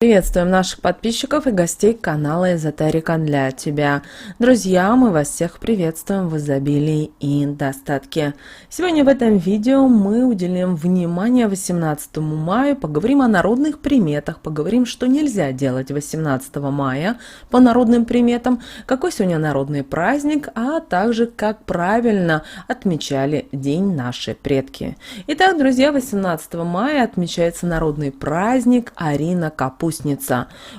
Приветствуем наших подписчиков и гостей канала Эзотерика для тебя. Друзья, мы вас всех приветствуем в изобилии и достатке. Сегодня в этом видео мы уделим внимание 18 мая, поговорим о народных приметах, поговорим, что нельзя делать 18 мая по народным приметам, какой сегодня народный праздник, а также как правильно отмечали день наши предки. Итак, друзья, 18 мая отмечается народный праздник Арина Капустница.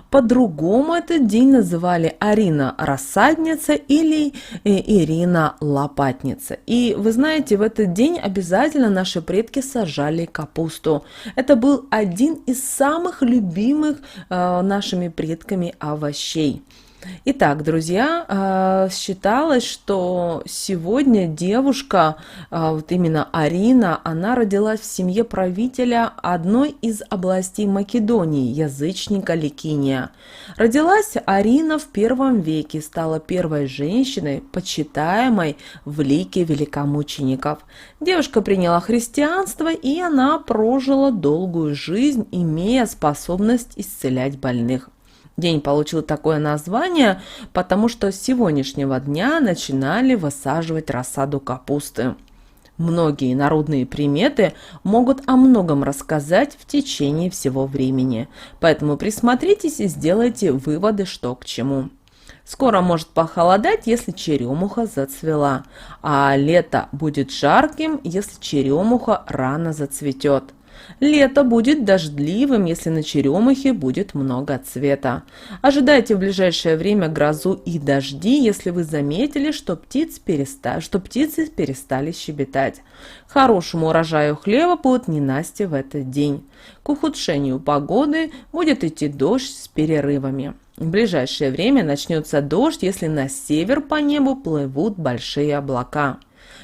По-другому этот день называли Арина Рассадница или Ирина Лопатница. И вы знаете, в этот день обязательно наши предки сажали капусту. Это был один из самых любимых нашими предками овощей. Итак, друзья, считалось, что сегодня девушка, вот именно Арина, она родилась в семье правителя одной из областей Македонии, язычника Ликиния. Родилась Арина в первом веке, стала первой женщиной, почитаемой в лике великомучеников. Девушка приняла христианство, и она прожила долгую жизнь, имея способность исцелять больных. День получил такое название, потому что с сегодняшнего дня начинали высаживать рассаду капусты. Многие народные приметы могут о многом рассказать в течение всего времени, поэтому присмотритесь и сделайте выводы, что к чему. Скоро может похолодать, если черемуха зацвела, а лето будет жарким, если черемуха рано зацветет. Лето будет дождливым, если на черемухе будет много цвета. Ожидайте в ближайшее время грозу и дожди, если вы заметили, что птицы перестали щебетать. Хорошему урожаю хлеба будут ненастья в этот день. К ухудшению погоды будет идти дождь с перерывами. В ближайшее время начнется дождь, если на север по небу плывут большие облака.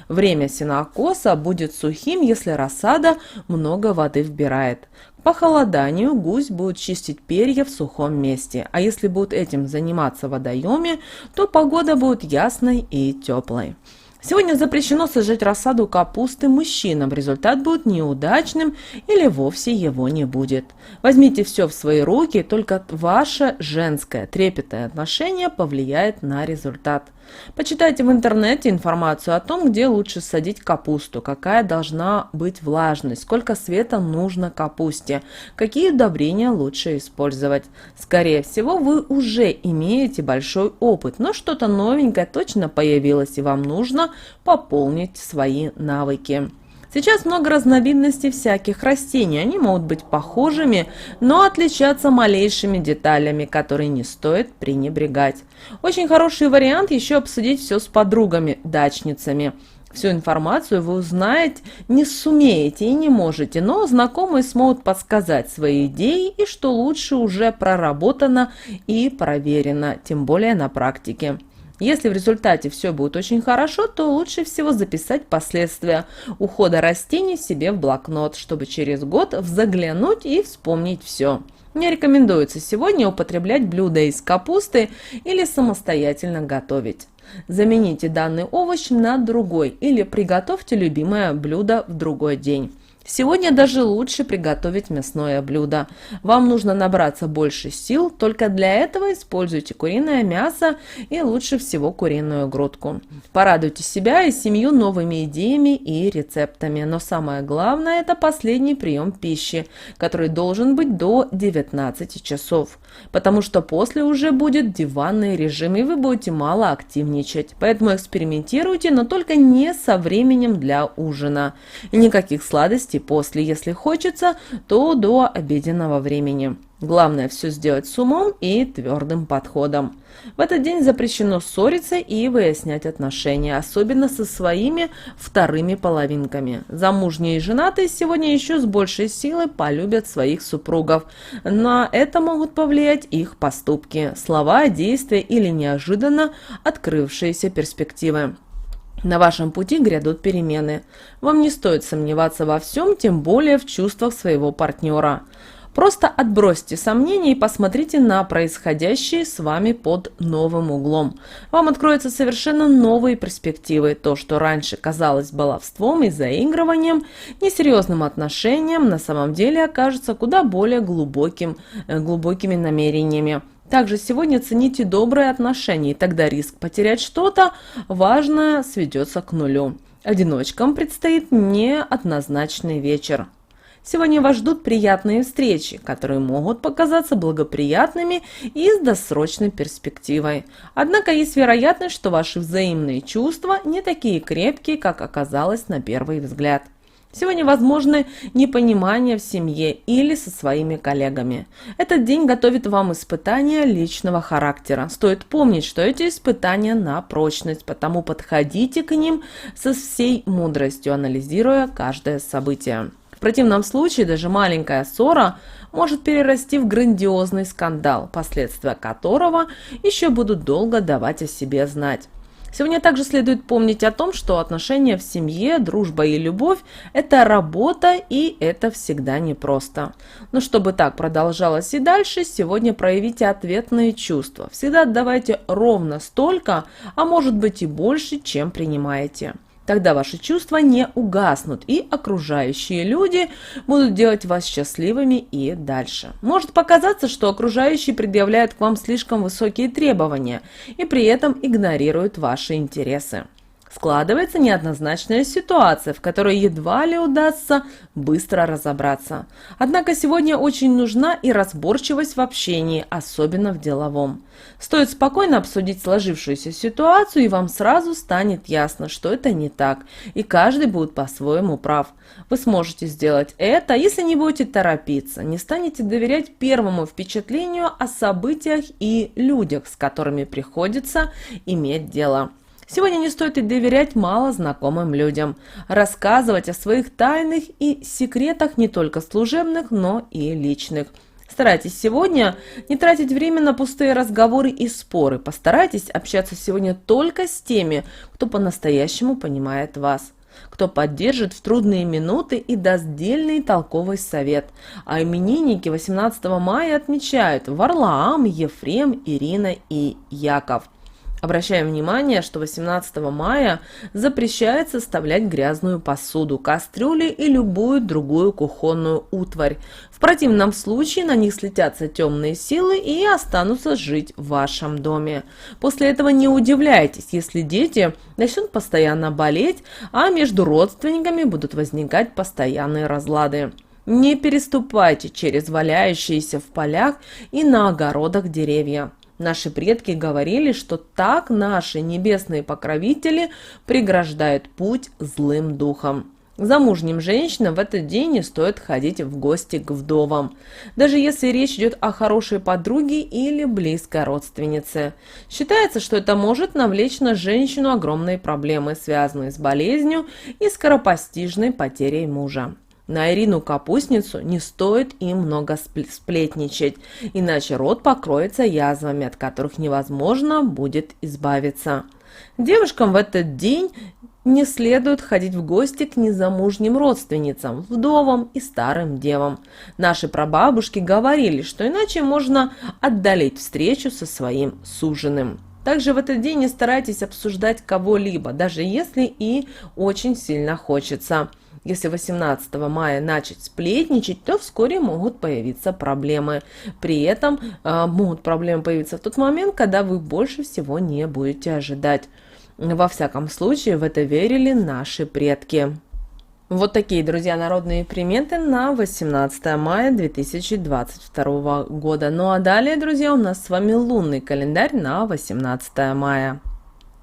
Время сенокоса будет сухим, если рассада много воды вбирает. К похолоданию гусь будет чистить перья в сухом месте, а если будут этим заниматься в водоеме, то погода будет ясной и теплой. Сегодня запрещено сажать рассаду капусты мужчинам, результат будет неудачным или вовсе его не будет. Возьмите все в свои руки, только ваше женское трепетное отношение повлияет на результат. Почитайте в интернете информацию о том, где лучше садить капусту, какая должна быть влажность, сколько света нужно капусте, какие удобрения лучше использовать. Скорее всего, вы уже имеете большой опыт, но что-то новенькое точно появилось, и вам нужно пополнить свои навыки. Сейчас много разновидностей всяких растений, они могут быть похожими, но отличаться малейшими деталями, которые не стоит пренебрегать. Очень хороший вариант еще обсудить все с подругами, дачницами. Всю информацию вы узнаете, не сумеете и не можете, но знакомые смогут подсказать свои идеи, и что лучше уже проработано и проверено, тем более на практике. Если в результате все будет очень хорошо, то лучше всего записать последствия ухода растений себе в блокнот, чтобы через год заглянуть и вспомнить все. Не рекомендуется сегодня употреблять блюда из капусты или самостоятельно готовить. Замените данный овощ на другой или приготовьте любимое блюдо в другой день. Сегодня даже лучше приготовить мясное блюдо. Вам нужно набраться больше сил, только для этого используйте куриное мясо и лучше всего куриную грудку. Порадуйте себя и семью новыми идеями и рецептами, но самое главное – это последний прием пищи, который должен быть до 19 часов, потому что после уже будет диванный режим и вы будете мало активничать. Поэтому экспериментируйте, но только не со временем для ужина. И никаких сладостей после, если хочется, то до обеденного времени. Главное все сделать с умом и твердым подходом. В этот день запрещено ссориться и выяснять отношения, особенно со своими вторыми половинками. Замужние и женатые сегодня еще с большей силой полюбят своих супругов. На это могут повлиять их поступки, слова, действия или неожиданно открывшиеся перспективы. На вашем пути грядут перемены. Вам не стоит сомневаться во всем, тем более в чувствах своего партнера. Просто отбросьте сомнения и посмотрите на происходящее с вами под новым углом. Вам откроются совершенно новые перспективы. То, что раньше казалось баловством и заигрыванием, несерьезным отношением, на самом деле окажется куда более глубокими намерениями. Также сегодня цените добрые отношения, и тогда риск потерять что-то важное сведется к нулю. Одиночкам предстоит неоднозначный вечер. Сегодня вас ждут приятные встречи, которые могут показаться благоприятными и с досрочной перспективой. Однако есть вероятность, что ваши взаимные чувства не такие крепкие, как оказалось на первый взгляд. Сегодня возможны непонимания в семье или со своими коллегами. Этот день готовит вам испытания личного характера. Стоит помнить, что эти испытания на прочность, потому подходите к ним со всей мудростью, анализируя каждое событие. В противном случае даже маленькая ссора может перерасти в грандиозный скандал, последствия которого еще будут долго давать о себе знать. Сегодня также следует помнить о том, что отношения в семье, дружба и любовь – это работа, и это всегда непросто. Но чтобы так продолжалось и дальше, сегодня проявите ответные чувства. Всегда отдавайте ровно столько, а может быть и больше, чем принимаете. Тогда ваши чувства не угаснут, и окружающие люди будут делать вас счастливыми и дальше. Может показаться, что окружающие предъявляют к вам слишком высокие требования и при этом игнорируют ваши интересы. Складывается неоднозначная ситуация, в которой едва ли удастся быстро разобраться. Однако сегодня очень нужна и разборчивость в общении, особенно в деловом. Стоит спокойно обсудить сложившуюся ситуацию, и вам сразу станет ясно, что это не так, и каждый будет по-своему прав. Вы сможете сделать это, если не будете торопиться, не станете доверять первому впечатлению о событиях и людях, с которыми приходится иметь дело. Сегодня не стоит и доверять малознакомым людям, рассказывать о своих тайнах и секретах не только служебных, но и личных. Старайтесь сегодня не тратить время на пустые разговоры и споры. Постарайтесь общаться сегодня только с теми, кто по-настоящему понимает вас, кто поддержит в трудные минуты и даст дельный толковый совет. А именинники 18 мая отмечают Варлаам, Ефрем, Ирина и Яков. Обращаем внимание, что 18 мая запрещается составлять грязную посуду, кастрюли и любую другую кухонную утварь. В противном случае на них слетятся темные силы и останутся жить в вашем доме. После этого не удивляйтесь, если дети начнут постоянно болеть, а между родственниками будут возникать постоянные разлады. Не переступайте через валяющиеся в полях и на огородах деревья. Наши предки говорили, что так наши небесные покровители преграждают путь злым духам. Замужним женщинам в этот день не стоит ходить в гости к вдовам, даже если речь идет о хорошей подруге или близкой родственнице. Считается, что это может навлечь на женщину огромные проблемы, связанные с болезнью и скоропостижной потерей мужа. На Ирину Капустницу не стоит им много сплетничать, иначе рот покроется язвами, от которых невозможно будет избавиться. Девушкам в этот день не следует ходить в гости к незамужним родственницам, вдовам и старым девам. Наши прабабушки говорили, что иначе можно отдалить встречу со своим суженым. Также в этот день не старайтесь обсуждать кого-либо, даже если и очень сильно хочется. Если 18 мая начать сплетничать, то вскоре могут появиться проблемы. При этом могут проблемы появиться в тот момент, когда вы больше всего не будете ожидать. Во всяком случае, в это верили наши предки. Вот такие, друзья, народные приметы на 18 мая 2022 года. Ну а далее, друзья, у нас с вами лунный календарь на 18 мая.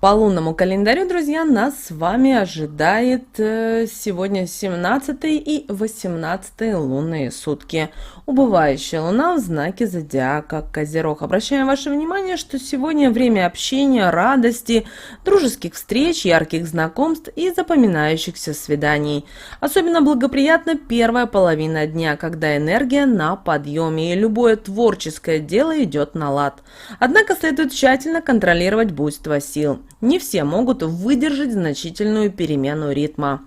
По лунному календарю, друзья, нас с вами ожидает сегодня 17 и 18 лунные сутки. Убывающая луна в знаке зодиака Козерог. Обращаем ваше внимание, что сегодня время общения, радости, дружеских встреч, ярких знакомств и запоминающихся свиданий. Особенно благоприятна первая половина дня, когда энергия на подъеме и любое творческое дело идет на лад. Однако следует тщательно контролировать буйство сил. Не все могут выдержать значительную перемену ритма.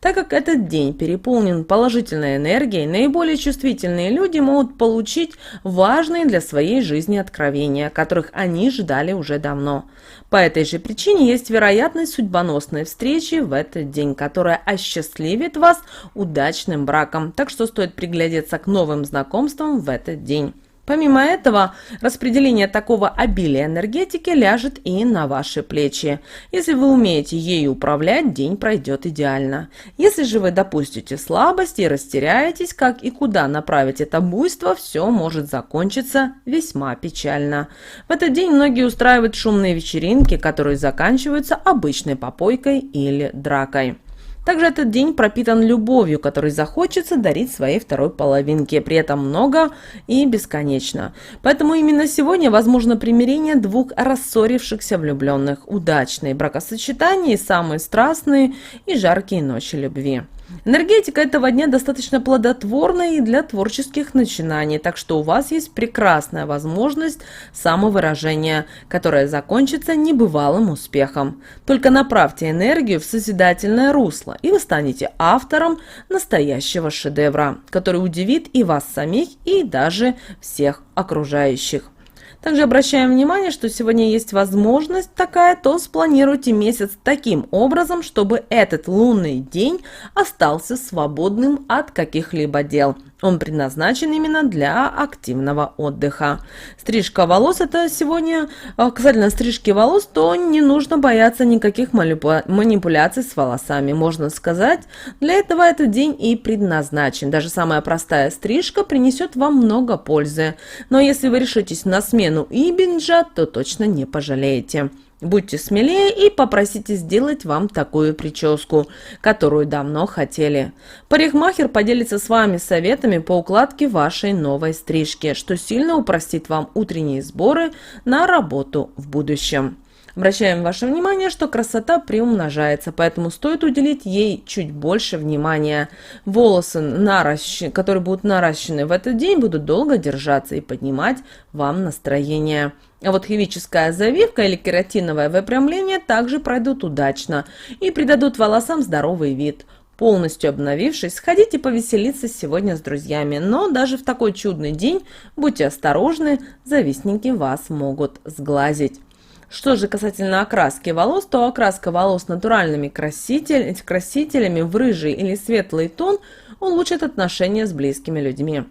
Так как этот день переполнен положительной энергией, наиболее чувствительные люди могут получить важные для своей жизни откровения, которых они ждали уже давно. По этой же причине есть вероятность судьбоносной встречи в этот день, которая осчастливит вас удачным браком, так что стоит приглядеться к новым знакомствам в этот день. Помимо этого, распределение такого обилия энергетики ляжет и на ваши плечи. Если вы умеете ею управлять, день пройдет идеально. Если же вы допустите слабость и растеряетесь, как и куда направить это буйство, все может закончиться весьма печально. В этот день многие устраивают шумные вечеринки, которые заканчиваются обычной попойкой или дракой. Также этот день пропитан любовью, которой захочется дарить своей второй половинке, при этом много и бесконечно. Поэтому именно сегодня возможно примирение двух рассорившихся влюбленных, удачные бракосочетания и самые страстные и жаркие ночи любви. Энергетика этого дня достаточно плодотворная и для творческих начинаний, так что у вас есть прекрасная возможность самовыражения, которая закончится небывалым успехом. Только направьте энергию в созидательное русло, и вы станете автором настоящего шедевра, который удивит и вас самих, и даже всех окружающих. Также обращаем внимание, что сегодня есть возможность такая, то спланируйте месяц таким образом, чтобы этот лунный день остался свободным от каких-либо дел. Он предназначен именно для активного отдыха. Стрижка волос — это сегодня, касательно стрижки волос, то не нужно бояться никаких манипуляций с волосами. Можно сказать, для этого этот день и предназначен. Даже самая простая стрижка принесет вам много пользы. Но если вы решитесь на смену имиджа, то точно не пожалеете. Будьте смелее и попросите сделать вам такую прическу, которую давно хотели. Парикмахер поделится с вами советами по укладке вашей новой стрижки, что сильно упростит вам утренние сборы на работу в будущем. Обращаем ваше внимание, что красота приумножается, поэтому стоит уделить ей чуть больше внимания. Волосы, которые будут наращены в этот день, будут долго держаться и поднимать вам настроение. А вот химическая завивка или кератиновое выпрямление также пройдут удачно и придадут волосам здоровый вид. Полностью обновившись, сходите повеселиться сегодня с друзьями, но даже в такой чудный день будьте осторожны, завистники вас могут сглазить. Что же касательно окраски волос, то окраска волос натуральными красителями в рыжий или светлый тон улучшит отношения с близкими людьми.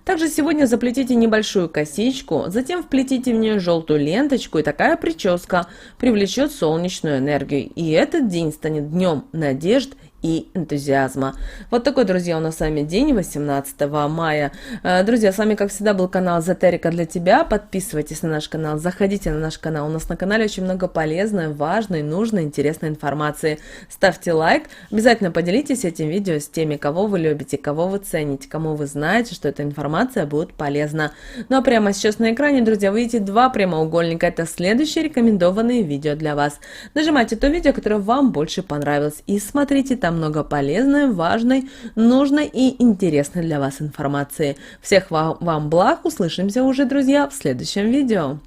Также сегодня заплетите небольшую косичку, затем вплетите в нее желтую ленточку, и такая прическа привлечет солнечную энергию. И этот день станет днем надежд и энтузиазма. Вот такой, друзья, у нас с вами день 18 мая. Друзья, с вами, как всегда, был канал Эзотерика для тебя. Подписывайтесь на наш канал, заходите на наш канал. У нас на канале очень много полезной, важной, нужной, интересной информации. Ставьте лайк, обязательно поделитесь этим видео с теми, кого вы любите, кого вы цените, кому вы знаете, что эта информация будет полезна. Ну а прямо сейчас на экране, друзья, вы видите два прямоугольника. Это следующие рекомендованные видео для вас. Нажимайте то видео, которое вам больше понравилось, и смотрите там много полезной, важной, нужной и интересной для вас информации. Всех вам благ, услышимся уже, друзья, в следующем видео.